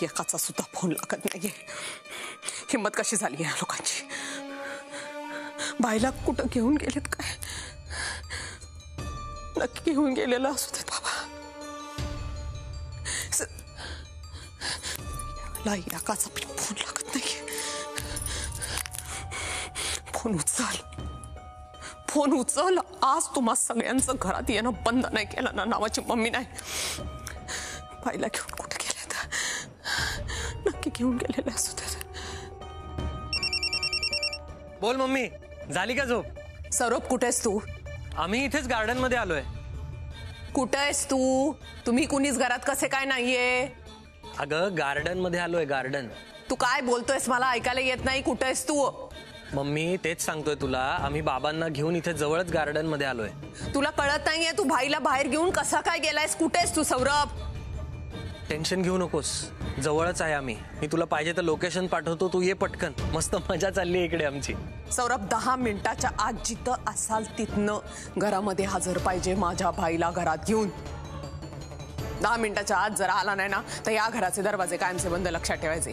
एकाचा सुद्धा फोन लागत नाहीये. हिम्मत कशी झाली या लोकांची. बाईला कुठं घेऊन गेलेत काय? नक्की घेऊन गेलेला असू देत बाबा. एकाचा फोन लागत नाहीये. फोन उचल. आज तुम्हा सगळ्यांचं घरात येणं बंद नाही केलं ना नावाची मम्मी नाही. बाईला घेऊन कुठे गेले तर नक्की घेऊन गेलेले असू देत. बोल मम्मी, झाली का झोप? सौरभ कुठेस तू? आम्ही इथेच गार्डन मध्ये आलोय. कुठे आहेस तू? तुम्ही कुणीच घरात कसे काय नाहीये? अगं गार्डन मध्ये आलोय. गार्डन. तू काय बोलतोयस मला ऐकायला येत नाही. कुठे आहेस तू? मम्मी तेच सांगतोय तुला. आम्ही बाबांना घेऊन इथे जवळच गार्डन मध्ये आलोय. तुला कळत नाहीये तू भाईला बाहेर घेऊन कसा काय गेलायस? कुठे आहेस तू सौरभ? टेन्शन घेऊ नकोस, जवळच आहे आम्ही. मी तुला पाहिजे तर लोकेशन पाठवतो, तू ये पटकन. मस्त मजा चालली आहे इकडे आमची. सौरभ 10 मिनिटाच्या आत जिथं असाल तिथनं घरामध्ये हजर पाहिजे माझ्या भाईला घरात घेऊन. 10 मिनिटाच्या आत जर आला नाही ना तर या घराचे दरवाजे कायमचे बंद. लक्षात ठेवायचे.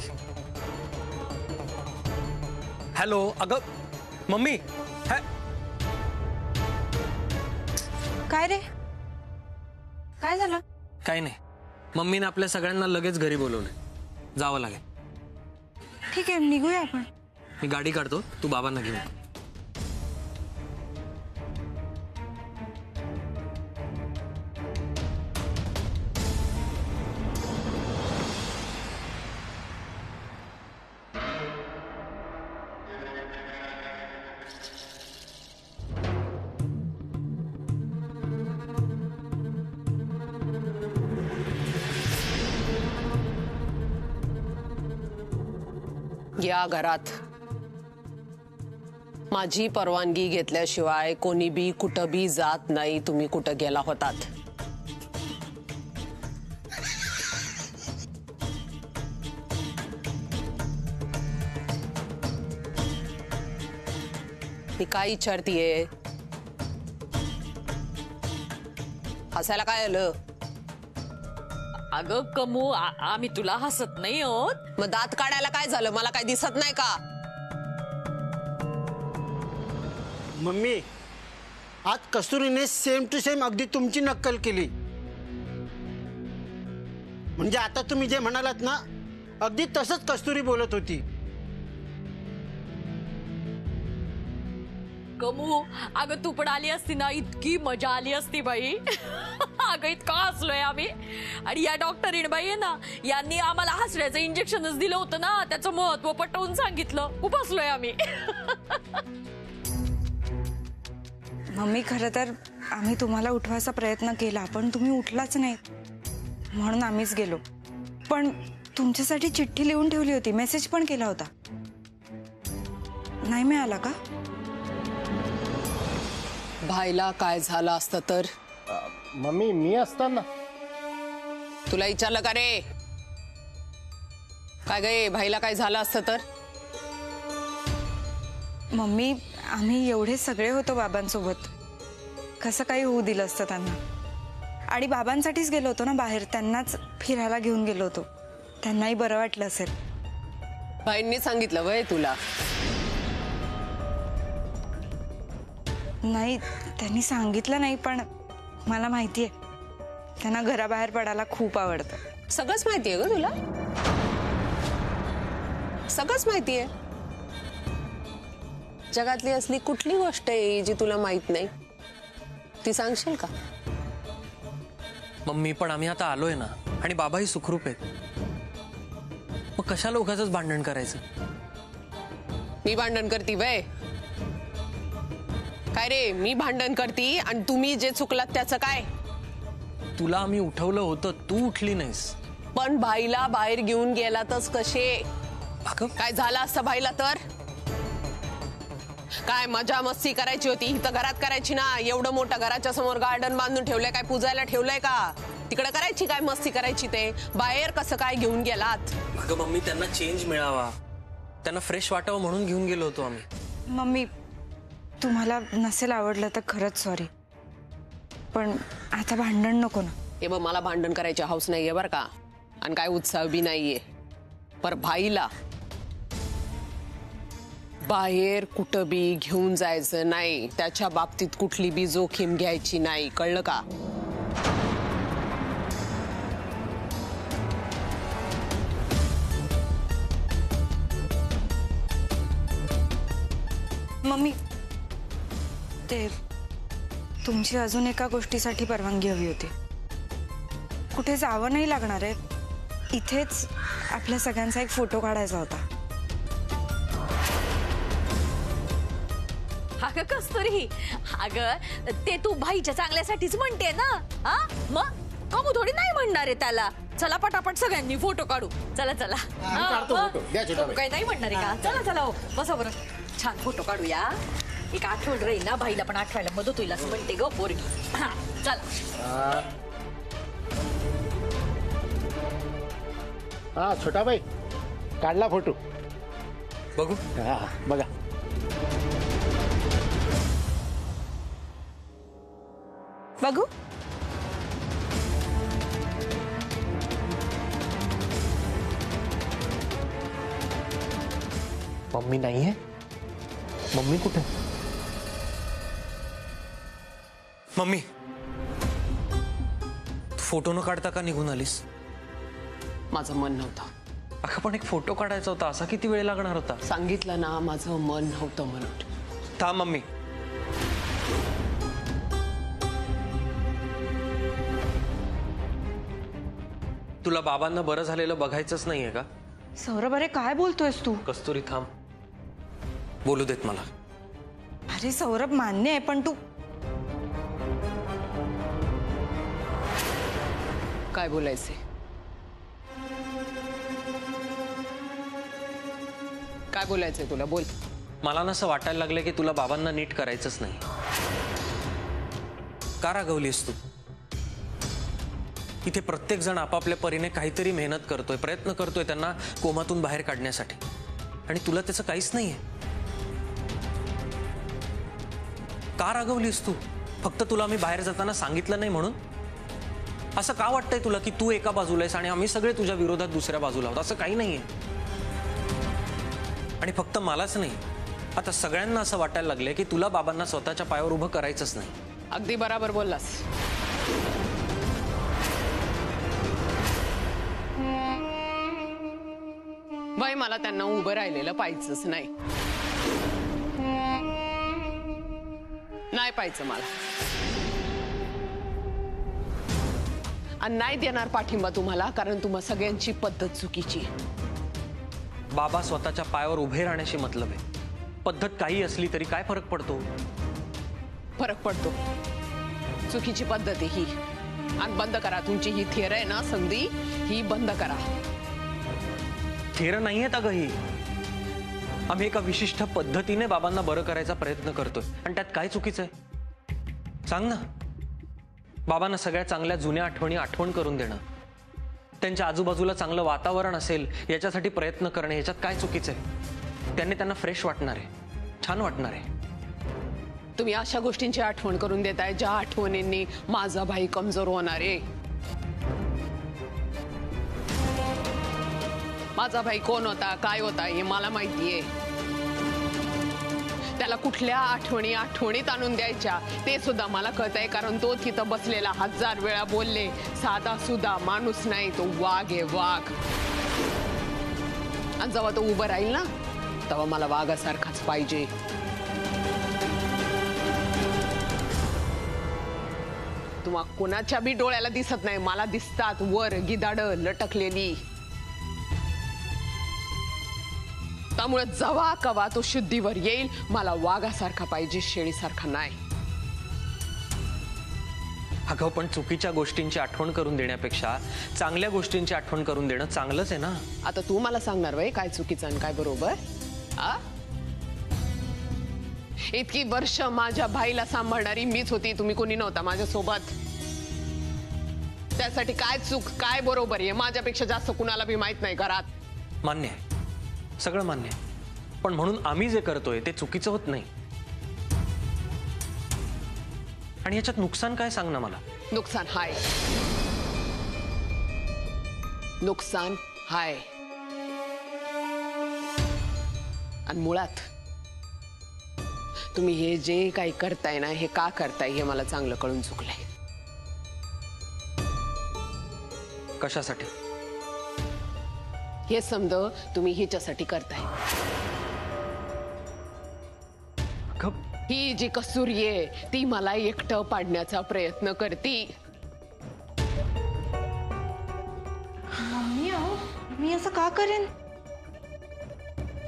हॅलो. अगं मम्मी. काय रे? काय झालं? काही नाही. मम्मीने आपल्या सगळ्यांना लगेच घरी बोलवलंय. जावं लागेल. ठीक आहे, निघूया आपण. मी गाडी काढतो, तू बाबांना घेऊन. या घरात माझी परवानगी घेतल्याशिवाय कोणी बी कुठं बी जात नाही. तुम्ही कुठं गेला होतात? मी काय विचारतीये? हसायला काय आलं? अगं कमू, आम्ही तुला हसत नाही आहोत. मग दात काढायला काय झालं? मला काय दिसत नाही का? मम्मी, आज कस्तुरीने सेम टू सेम अगदी तुमची नक्कल केली. म्हणजे आता तुम्ही जे म्हणालात ना, अगदी तसंच कस्तुरी बोलत होती. कमू, अगं तू पण आली असती ना, इतकी मजा आली असती बाई. अगं इतका हसलोय आम्ही. आणि या डॉक्टरीण बाई आहे ना, यांनी आम्हाला हसण्याचं इंजेक्शनच दिलं होतं ना, त्याचं महत्व पटवून सांगितलं. खूप हसलोय आम्ही. मम्मी, खरं तर आम्ही तुम्हाला उठवायचा प्रयत्न केला, पण तुम्ही उठलाच नाही म्हणून आम्हीच गेलो. पण तुमच्यासाठी चिठ्ठी लिहून ठेवली होती, मेसेज पण केला होता. नाही मिळाला का? भाईला काय झालं असतं तर? मम्मी, मी असताना तुला विचारलं का रे? काय गे, भाईला काय झालं असतं तर? मम्मी, आम्ही एवढे सगळे होतो बाबांसोबत. कसं काही होऊ दिलं असतं त्यांना? आणि बाबांसाठीच गेलो होतो ना बाहेर. त्यांनाच फिरायला घेऊन गेलो होतो. त्यांनाही बरं वाटलं असेल. भाईंनी सांगितलं वय तुला? नाही, त्यांनी सांगितलं नाही, पण मला माहितीये त्यांना घराबाहेर पडायला खूप आवडतं. सगळंच माहितीये ग तुला? सगळंच माहितीये. जगातली असली कुठली गोष्ट आहे जी तुला माहित नाही? ती सांगशील का? मम्मी, पण आम्ही आता आलोय ना, आणि बाबाही सुखरूप आहेत. मग कशाला उगाचच भांडण करायचं? मी भांडण करती वय? काय रे, मी भांडण करती आणि तुम्ही जे चुकलात त्याचं काय? तुला आम्ही उठवलं होतं, तू उठली नाहीस. पण भाईला बाहेर घेऊन गेलातच कसे? अगं काय झालं असतं भाईला तर? काय मजा मस्ती करायची होती इथं घरात करायची ना. एवढं मोठं घराच्या समोर गार्डन बांधून ठेवलंय, काय पूजायला ठेवलंय का? तिकडे करायची काय मस्ती करायची? ते बाहेर कसं काय घेऊन गेलात? अगं मम्मी, त्यांना चेंज मिळावा, त्यांना फ्रेश वाटावं म्हणून घेऊन गेलो होतो आम्ही. मम्मी, तुम्हाला नसेल आवडलं तर खरंच सॉरी, पण आता भांडण नको ना. हे बघ, मला भांडण करायची हौस नाहीये बरं का. आणि काय उत्साह बी नाहीये. पर भाईला बाहेर कुठं बी घेऊन जायचं नाही. त्याच्या बाबतीत कुठली बी जोखीम घ्यायची नाही, कळलं का? मम्मी, ते तुमची अजून एका गोष्टीसाठी परवानगी हवी होती. कुठे जावं नाही लागणार आहे. इथेच आपल्या सगळ्यांचा एक फोटो काढायचा होता. अगं कस्तुरी, अगं ते तू भाईच्या चांगल्यासाठीच म्हणते ना. हा मग कमू थोडी नाही म्हणणार आहे त्याला. चला पटापट सगळ्यांनी फोटो काढू. चला चला. काढतो मग? फोटो. द्या छोटा कमू काही नाही म्हणणार आहे का? चला चला हो, बसा बरं. छान फोटो काढूया. एक आठवण राहील ना, भाईला पण आठवायला मदत होईल असं म्हणते ग पोरगी. हा, चला. हा छोटा बाई, काढला फोटो. बघू. हा बघा. बघू. मम्मी नाहीये. मम्मी कुठे? मम्मी, फोटो न काढता का निघून आलीस? माझं मन नव्हतं. अगं पण एक फोटो काढायचा होता. असा किती वेळ लागणार होता? सांगितलं ना, माझं मन नव्हतं म्हणून. थांब मम्मी. तुला बाबांना बरं झालेलं बघायचंच नाहीये का? सौरभ, अरे काय बोलतोयस तू? कस्तुरी थांब, बोलू देत मला. अरे सौरभ, मान्य आहे पण तू काय बोलायचे? काय बोलायचंय तुला? बोल. मला ना असं वाटायला लागलं की तुला बाबांना नीट करायचंच नाही. का रागवलीस तू? इथे प्रत्येक जण आपापल्या परीने काहीतरी मेहनत करतोय, प्रयत्न करतोय त्यांना कोमातून बाहेर काढण्यासाठी, आणि तुला त्याचं काहीच नाहीये. का रागवलीस तू? फक्त तुला आम्ही बाहेर जाताना सांगितलं नाही म्हणून? असं का वाटतंय तुला की तू एका बाजूला आहेस आणि आम्ही सगळे तुझ्या विरोधात दुसऱ्या बाजूला आहोत? असं काही नाहीये. आणि फक्त मलाच नाही, आता सगळ्यांना असं वाटायला लागलंय की तुला बाबांना स्वतःच्या पायावर उभं करायचंच नाही. अगदी बराबर बोललास. बाई, मला त्यांना उभं राहिलेलं पाहिजेच नाही. नाही पाहिजे मला. आणि नाही देणार पाठिंबा तुम्हाला, कारण तुम्हा सगळ्यांची पद्धत चुकीची आहे. बाबा स्वतःच्या पायावर उभे राहण्याशी मतलब आहे. पद्धत काही असली तरी काय फरक पडतो? फरक पडतो. चुकीची पद्धत आहे ही. आणि बंद करा तुमची ही थिअर आहे ना संधी, ही बंद करा. थेर नाहीयेत अगं ही. आम्ही एका विशिष्ट पद्धतीने बाबांना बरं करायचा प्रयत्न करतोय, आणि त्यात काय चुकीचं आहे? सांग ना. बाबांना सगळ्या चांगल्या जुन्या आठवणी आठवण करून देणं, त्यांच्या आजूबाजूला चांगलं वातावरण असेल याच्यासाठी प्रयत्न करणे, याच्यात काय चुकीचं आहे? त्यांना फ्रेश वाटणार आहे, छान वाटणार आहे. तुम्ही अशा गोष्टींची आठवण करून देताय ज्या आठवणींनी माझा भाई कमजोर होणार आहे. माझा भाई कोण होता, काय होता हे मला माहितीये. त्याला कुठल्या आठवणीत आणून द्यायच्या ते सुद्धा मला कळतंय, कारण तो तिथं बसलेला 1000 वेळा बोलले, साधा सुद्धा माणूस नाही तो, वाघ आहे वाघ. आणि जेव्हा तो उभं राहील ना, तेव्हा मला वाघासारखाच पाहिजे. तुम्हा कोणाच्या बी डोळ्याला दिसत नाही, मला दिसतात वर गिधाड लटकलेली. त्यामुळे जवा कवा तो शुद्धीवर येईल, मला वाघासारखा पाहिजे, शेळीसारखा नाही. अगं पण चुकीच्या गोष्टींची आठवण करून देण्यापेक्षा चांगल्या गोष्टींची आठवण करून देणं चांगलंच आहे ना. आता तू मला सांगणार वय काय चुकीचं आणि काय बरोबर? इतकी वर्ष माझ्या भाईला सांभाळणारी मीच होती, तुम्ही कोणी नव्हता माझ्या सोबत. त्यासाठी काय चूक काय बरोबर आहे माझ्यापेक्षा जास्त कुणाला बी माहित नाही घरात. मान्य आहे, सगळं मान्य आहे, पण म्हणून आम्ही जे करतोय ते चुकीचं होत नाही. आणि याच्यात नुकसान काय सांग ना मला. नुकसान हाय. नुकसान हाय. आणि मुळात तुम्ही हे जे काही करताय ना हे का करताय हे मला चांगलं कळून चुकलंय. कशासाठी? हे समज तुम्ही हिच्यासाठी करताय. ही जी कस्तुरी आहे ती मला एकटं पाडण्याचा प्रयत्न करती. मम्मी अहो मी असं का करेन?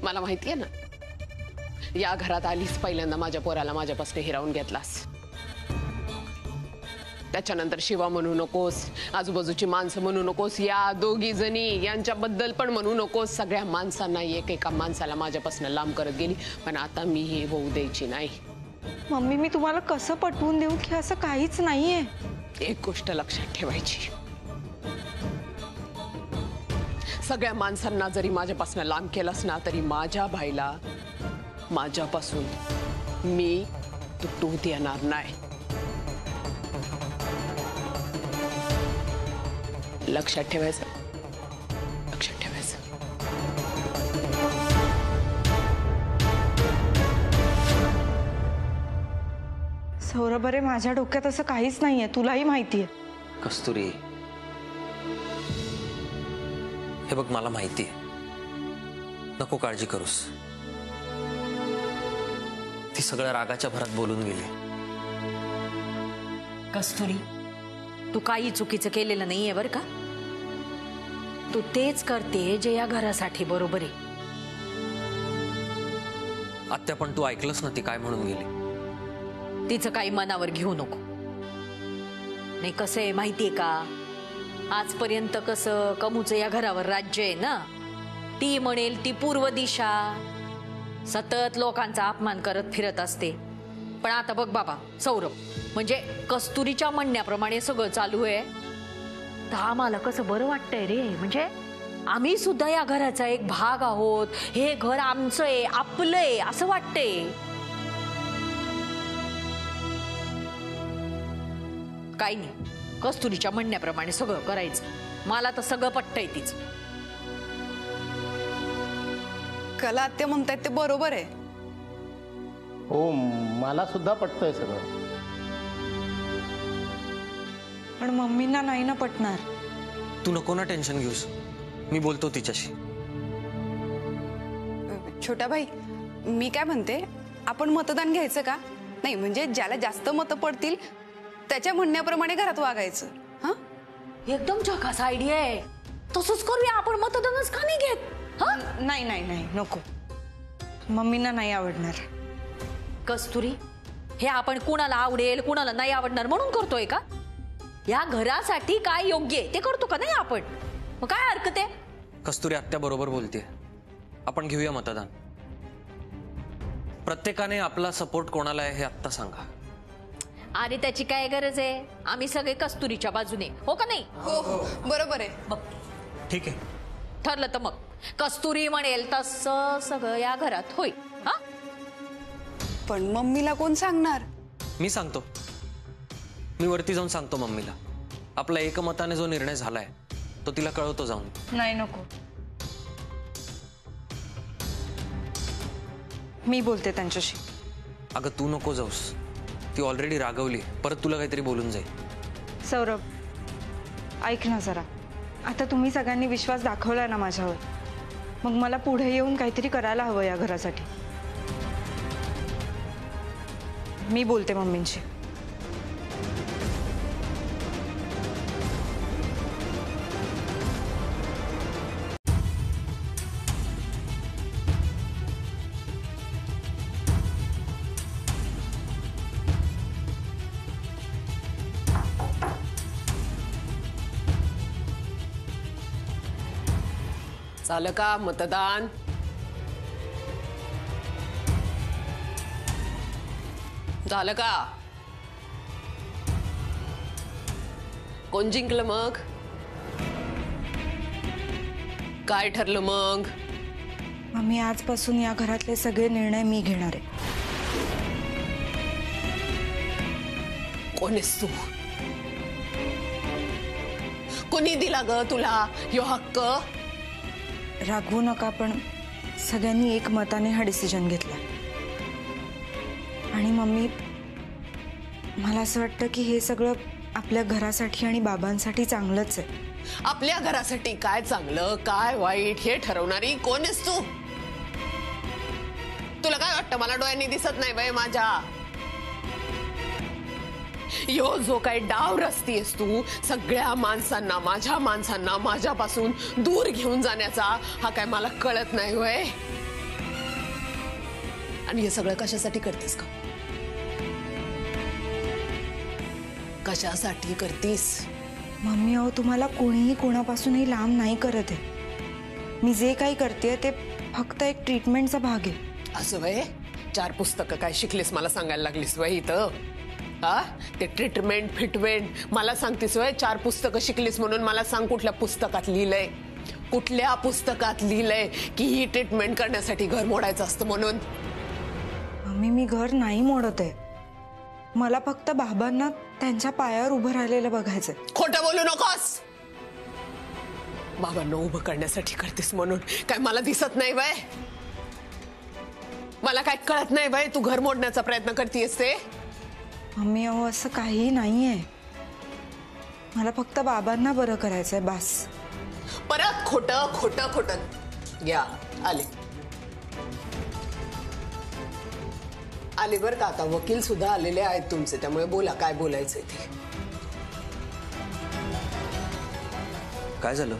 मला माहितीये ना, या घरात आलीच पहिल्यांदा माझ्या पोराला माझ्यापासून हिरावून घेतलास. त्याच्यानंतर शिवा म्हणू नकोस, आजूबाजूची माणसं म्हणू नकोस, या दोघी जणी यांच्याबद्दल पण म्हणू नकोस. सगळ्या माणसांना एका माणसाला माझ्यापासून लांब करत गेली. पण आता मी हे होऊ द्यायची नाही. मम्मी मी तुम्हाला कसं पटवून देऊ की असं काहीच नाहीये. एक गोष्ट लक्षात ठेवायची, सगळ्या माणसांना जरी माझ्यापासून लांब केलंस ना तरी माझ्या भाईला माझ्यापासून मी तुटू देणार नाही. लक्षात ठेवायचं, लक्षात ठेवायचं. सौरभ अरे माझ्या डोक्यात असं काहीच नाहीये, तुलाही माहितीये. कस्तुरी, हे बघ मला माहितीये, नको काळजी करूस. ती सगळ्या रागाच्या भरात बोलून गेली. कस्तुरी, तू काही चुकीचं केलेलं नाहीये बरं का. तू तेच करते जे या घरासाठी बरोबर आहे. आत्या पण तू ऐकलंस ना ती काय म्हणून गेली. तिचं काही मनावर घेऊ नको. नाही कसं आहे माहितीये का, आजपर्यंत कसं कमूचं या घरावर राज्य आहे ना. ती म्हणेल ती पूर्व दिशा, सतत लोकांचा अपमान करत फिरत असते. पण आता बघ बाबा सौरभ, म्हणजे कस्तुरीच्या म्हणण्याप्रमाणे सगळं चालू आहे तर आम्हाला कसं बरं वाटतंय रे. म्हणजे आम्ही सुद्धा या घराचा एक भाग आहोत, हे घर आमचं आहे, आपलं आहे असं वाटतंय. काही नाही, कस्तुरीच्या म्हणण्याप्रमाणे सगळं करायचं. मला तर सगळं पटतंय तीच. कला आत्या म्हणतायत ते बरोबर आहे. हो मला सुद्धा पटतंय सगळं. पण मम्मींना नाही ना पटणार. तू नको ना टेन्शन घेऊस, मी बोलतो तिच्याशी. छोटा भाई, मी काय म्हणते, आपण मतदान घ्यायचं का? नाही म्हणजे ज्याला जास्त मतं पडतील त्याच्या म्हणण्याप्रमाणे घरात वागायचं. हा, एकदम झकास आयडिया आहे. तसंच करूया आपण. मतदानच का नाही घेत? हा, नाही नाही नाही नको, मम्मींना नाही आवडणार. कस्तुरी, हे आपण कुणाला आवडेल कुणाला नाही आवडणार म्हणून करतोय का? या घरासाठी काय योग्य आहे ते करतो का नाही आपण? मग काय हरकत आहे? कस्तुरी आत्या बरोबर बोलते, आपण घेऊया मतदान. प्रत्येकाने आपला सपोर्ट कोणाला आहे हे आत्ता सांगा. अरे त्याची काय गरज आहे? आम्ही सगळे कस्तुरीच्या बाजूने, हो का नाही? हो हो बरोबर आहे. बघ ठीक आहे, ठरलं तर मग कस्तुरी म्हणेल तसं सगळं या घरात होईल. हा, पण मम्मीला कोण सांगणार? मी सांगतो. मी वरती जाऊन सांगतो मम्मीला. आपला एकमताने जो निर्णय झालाय तो तिला कळवतो जाऊन. नाही नको, मी बोलते त्यांच्याशी. अगं तू नको जाऊस, ती ऑलरेडी रागवली, परत तुला काहीतरी बोलून जाईल. सौरभ ऐक ना जरा, आता तुम्ही सगळ्यांनी विश्वास दाखवलाय ना माझ्यावर, मग मला पुढे येऊन काहीतरी करायला हवं या घरासाठी. मी बोलते मम्मींशी. झालं का मतदान? झालं का? कोण जिंकलं मग? काय ठरलं मग? मम्मी आजपासून या घरातले सगळे निर्णय मी घेणार आहे. कोण आहेस तू? कुणी दिला ग तुला यो हक्क? रागवू नका, पण सगळ्यांनी एक मताने हा डिसिजन घेतला. आणि मम्मी, मला असं वाटतं की हे सगळं आपल्या घरासाठी आणि बाबांसाठी चांगलंच आहे. आपल्या घरासाठी काय चांगलं काय वाईट हे ठरवणारी कोण आहेस तू? तुला काय वाटतं मला डोळ्यांनी दिसत नाही बाई माझ्या? यो जो काही डाव रस्तीयस तू सगळ्या माणसांना, माझ्या माणसांना माझ्यापासून दूर घेऊन जाण्याचा, हा काय मला कळत नाही होय? आणि हे सगळं कशासाठी करतेस का? कशासाठी करतीस? मम्मी, अहो तुम्हाला कोणीही कोणापासूनही लांब नाही करत आहे. मी जे काही करते ते फक्त एक ट्रीटमेंटचा भाग आहे. असं वय 4 पुस्तकं काय शिकलीस मला सांगायला लागलीस वय इथं? हा, ते ट्रीटमेंट फिटमेंट मला सांगतीस वय? 4 पुस्तकं शिकलीस म्हणून मला सांग, कुठल्या पुस्तकात लिहिलंय? कुठल्या पुस्तकात लिहिलंय की ही ट्रीटमेंट करण्यासाठी घर मोडायचं असतं म्हणून? मम्मी, मी घर नाही मोडत आहे. मला फक्त बाबांना त्यांच्या पायावर उभं राहिलेलं बघायचंय. खोटं बोलू नकोस. बाबांना उभं करण्यासाठी करतेस म्हणून काय मला दिसत नाही वय? मला काय कळत नाही बाई तू घर मोडण्याचा प्रयत्न करतेस ते? मम्मी, अहो असं काही नाहीये. मला फक्त बाबांना बरं करायचंय बस. परत खोटं खोटं खोटं. या आले बरं का, आता वकील सुद्धा आलेले आहेत तुमचे, त्यामुळे बोला काय बोलायचंय ते. काय झालं?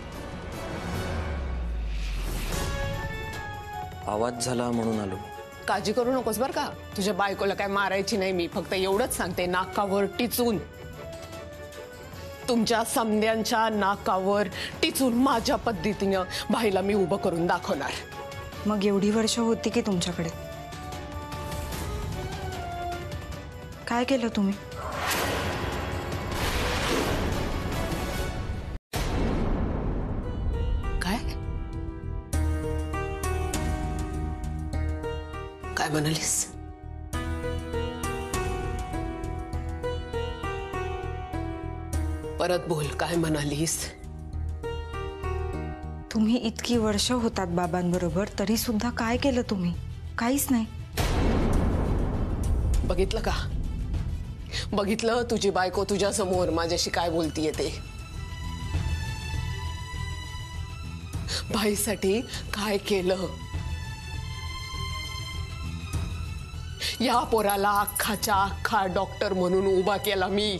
आवाज झाला म्हणून आलो. काळजी करू नकोस बर का, तुझ्या बायकोला काय मारायची नाही मी. फक्त एवढंच सांगते, नाकावर टिचून, तुमच्या समद्यांच्या नाकावर टिचून माझ्या पद्धतीनं भाईला मी उभं करून दाखवणार. मग एवढी वर्ष होती की तुमच्याकडे? काय केलं तुम्ही? काय काय म्हणालीस? परत बोल, काय म्हणालीस? तुम्ही इतकी वर्ष होतात बाबांबरोबर, तरी सुद्धा काय केलं तुम्ही? काहीच नाही. बघितलं का? बघितलं तुझी बायको तुझ्या समोर माझ्याशी काय बोलतीये ते? भाईसाठी काय केलं? या पोराला अख्खाच्या अख्खा डॉक्टर म्हणून उभा केला मी.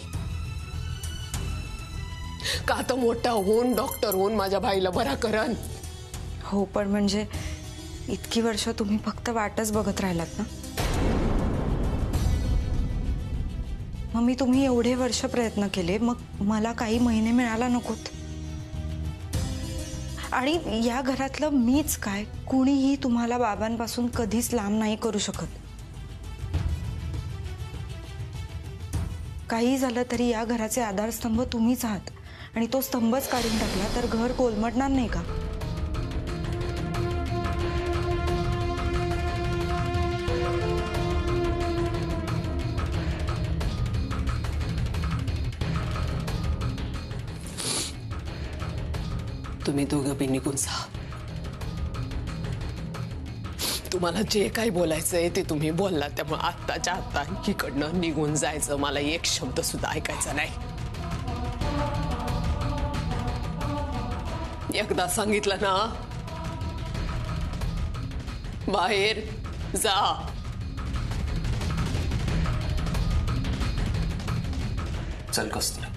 का तर मोठा होऊन डॉक्टर होऊन माझ्या भाईला बरा करन. हो, पण म्हणजे इतकी वर्ष तुम्ही फक्त वाटच बघत राहिलात ना? मम्मी, तुम्ही एवढे वर्ष प्रयत्न केले, मग मला काही महिने मिळाला नकोत? आणि या घरातलं मीच काय, कुणीही तुम्हाला बाबांपासून कधीच लांब नाही करू शकत. काही झालं तरी या घराचे आधारस्तंभ तुम्हीच आहात, आणि तो स्तंभच काढून टाकला तर घर कोलमडणार नाही का? तुम्ही दोघं बी निघून जा. तुम्हाला जे काही बोलायचंय ते तुम्ही बोलला, त्यामुळे आत्ताच्या आत्ता इकडनं निघून जायचं. मला एक शब्द सुद्धा ऐकायचा नाही. एकदा सांगितलं ना, बाहेर जा. चल कस्तुरी.